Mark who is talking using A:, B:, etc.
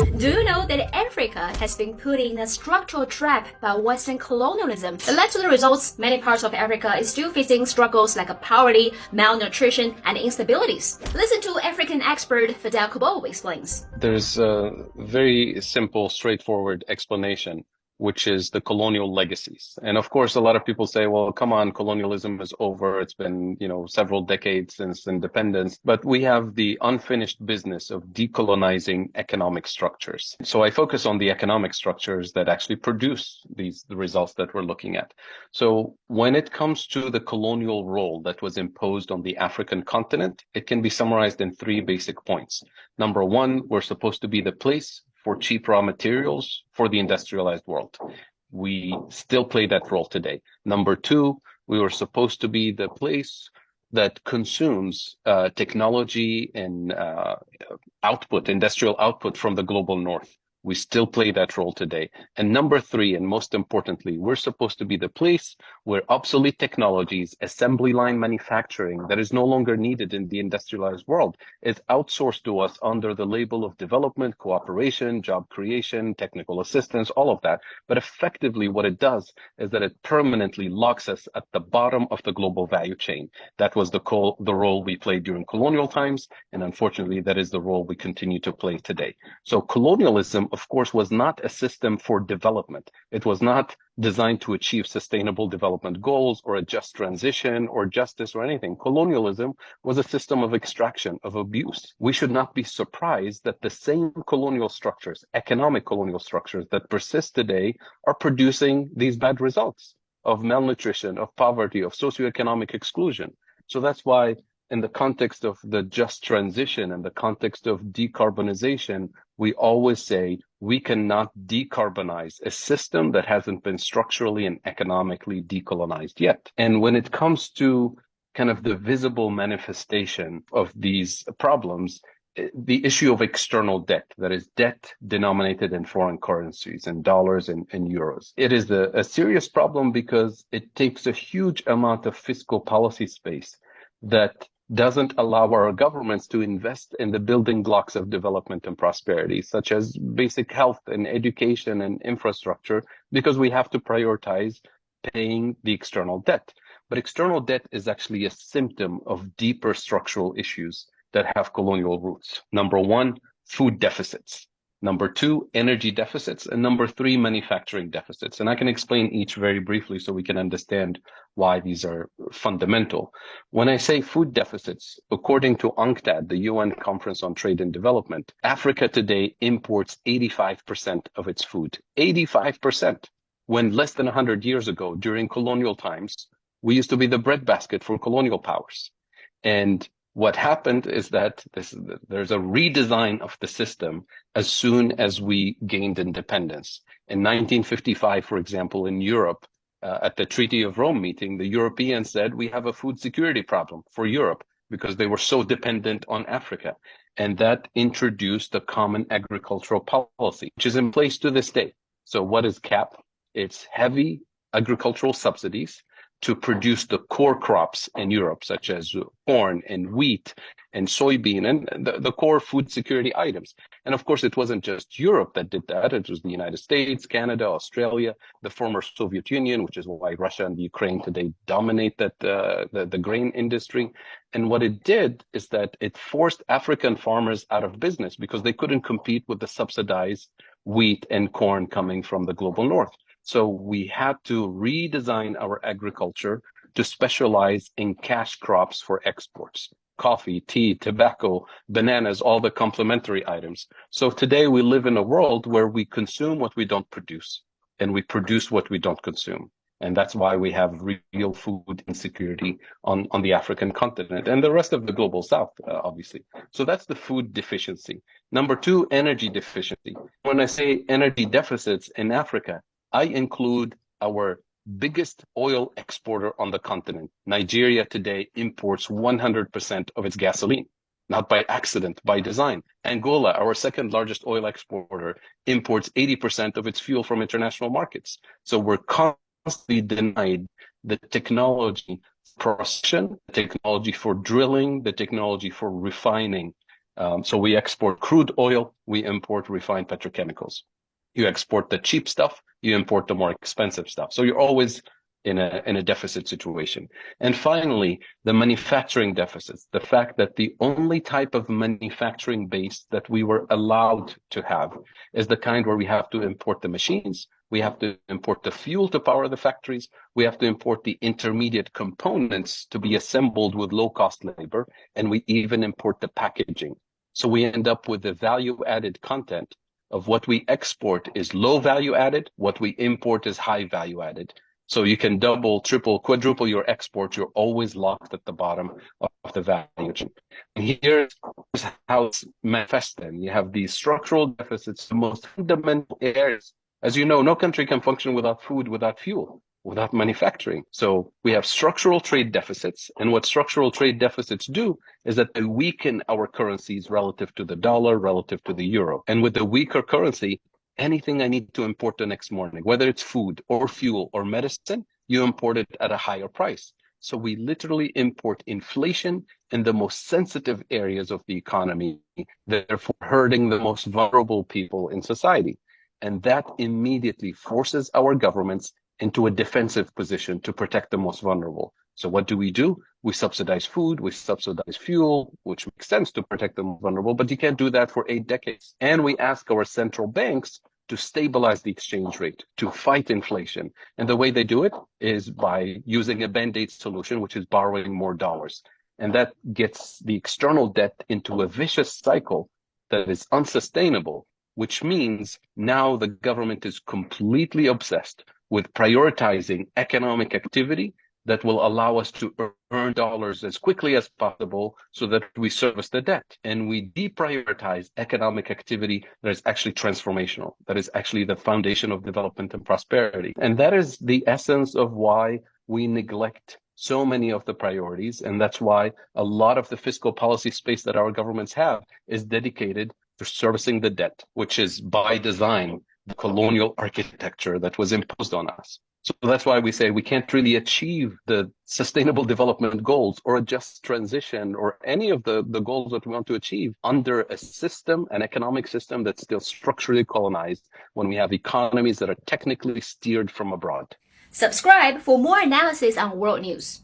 A: Do you know that Africa has been put in a structural trap by Western colonialism that led to the results many parts of Africa is still facing struggles like poverty, malnutrition, and instabilities? Listen to African expert Fidel Kubo explains.
B: There's a very simple, straightforward explanation, which is the colonial legacies. And of course, a lot of people say, well, come on, colonialism is over. It's been, several decades since independence, but we have the unfinished business of decolonizing economic structures. So I focus on the economic structures that actually produce the results that we're looking at. So when it comes to the colonial role that was imposed on the African continent, it can be summarized in three basic points. Number one, we're supposed to be the place for cheap raw materials for the industrialized world. We still play that role today. Number two, we were supposed to be the place that consumes technology and industrial output from the global north. We still play that role today. And number three, and most importantly, we're supposed to be the place where obsolete technologies, assembly line manufacturing that is no longer needed in the industrialized world is outsourced to us under the label of development, cooperation, job creation, technical assistance, all of that. But effectively, what it does is that it permanently locks us at the bottom of the global value chain. That was the role we played during colonial times, and unfortunately, that is the role we continue to play today. So colonialism, of course, was not a system for development. It was not designed to achieve sustainable development goals or a just transition or justice or anything. Colonialism was a system of extraction, of abuse. We should not be surprised that the same colonial structures, economic colonial structures that persist today are producing these bad results of malnutrition, of poverty, of socioeconomic exclusion. So that's why in the context of the just transition and the context of decarbonization, we always say we cannot decarbonize a system that hasn't been structurally and economically decolonized yet. And when it comes to kind of the visible manifestation of these problems, the issue of external debt, that is debt denominated in foreign currencies, in dollars and euros. It is a serious problem because it takes a huge amount of fiscal policy space that doesn't allow our governments to invest in the building blocks of development and prosperity, such as basic health and education and infrastructure, because we have to prioritize paying the external debt. But external debt is actually a symptom of deeper structural issues that have colonial roots. Number one, food deficits. Number two, energy deficits. And number three, manufacturing deficits. And I can explain each very briefly so we can understand why these are fundamental. When I say food deficits, according to UNCTAD, the UN Conference on Trade and Development, Africa today imports 85% of its food. 85%. When less than 100 years ago, during colonial times, we used to be the breadbasket for colonial powers. And what happened is that there's a redesign of the system as soon as we gained independence. In 1955, for example, in Europe, at the Treaty of Rome meeting, the Europeans said we have a food security problem for Europe because they were so dependent on Africa. And that introduced the common agricultural policy, which is in place to this day. So what is CAP? It's heavy agricultural subsidies to produce the core crops in Europe, such as corn and wheat and soybean and the core food security items. And of course, it wasn't just Europe that did that. It was the United States, Canada, Australia, the former Soviet Union, which is why Russia and Ukraine today dominate the grain industry. And what it did is that it forced African farmers out of business because they couldn't compete with the subsidized wheat and corn coming from the global north. So we had to redesign our agriculture to specialize in cash crops for exports: coffee, tea, tobacco, bananas, all the complementary items. So today we live in a world where we consume what we don't produce and we produce what we don't consume. And that's why we have real food insecurity on the African continent and the rest of the global south, obviously. So that's the food deficiency. Number two, energy deficiency. When I say energy deficits in Africa, I include our biggest oil exporter on the continent. Nigeria today imports 100% of its gasoline, not by accident, by design. Angola, our second largest oil exporter, imports 80% of its fuel from international markets. So we're constantly denied the technology procession, the technology for drilling, the technology for refining So we export crude oil, we import refined petrochemicals. You export the cheap stuff, you import the more expensive stuff. So you're always in a deficit situation. And finally, the manufacturing deficits, the fact that the only type of manufacturing base that we were allowed to have is the kind where we have to import the machines, we have to import the fuel to power the factories, we have to import the intermediate components to be assembled with low-cost labor, and we even import the packaging. So we end up with the value-added content of what we export is low value added, what we import is high value added. So you can double, triple, quadruple your exports. You're always locked at the bottom of the value chain. And here's how it's manifested. You have these structural deficits, the most fundamental areas. As you know, no country can function without food, without fuel, without manufacturing. So we have structural trade deficits. And what structural trade deficits do is that they weaken our currencies relative to the dollar, relative to the euro. And with the weaker currency, anything I need to import the next morning, whether it's food or fuel or medicine, you import it at a higher price. So we literally import inflation in the most sensitive areas of the economy, therefore hurting the most vulnerable people in society. And that immediately forces our governments into a defensive position to protect the most vulnerable. So what do? We subsidize food, we subsidize fuel, which makes sense to protect the most vulnerable, but you can't do that for 8 decades. And we ask our central banks to stabilize the exchange rate, to fight inflation. And the way they do it is by using a band-aid solution, which is borrowing more dollars. And that gets the external debt into a vicious cycle that is unsustainable, which means now the government is completely obsessed with prioritizing economic activity that will allow us to earn dollars as quickly as possible so that we service the debt. And we deprioritize economic activity that is actually transformational, that is actually the foundation of development and prosperity. And that is the essence of why we neglect so many of the priorities. And that's why a lot of the fiscal policy space that our governments have is dedicated to servicing the debt, which is by design the colonial architecture that was imposed on us. So that's why we say we can't really achieve the sustainable development goals or a just transition or any of the goals that we want to achieve under a system, an economic system that's still structurally colonized when we have economies that are technically steered from abroad.
A: Subscribe for more analysis on world news.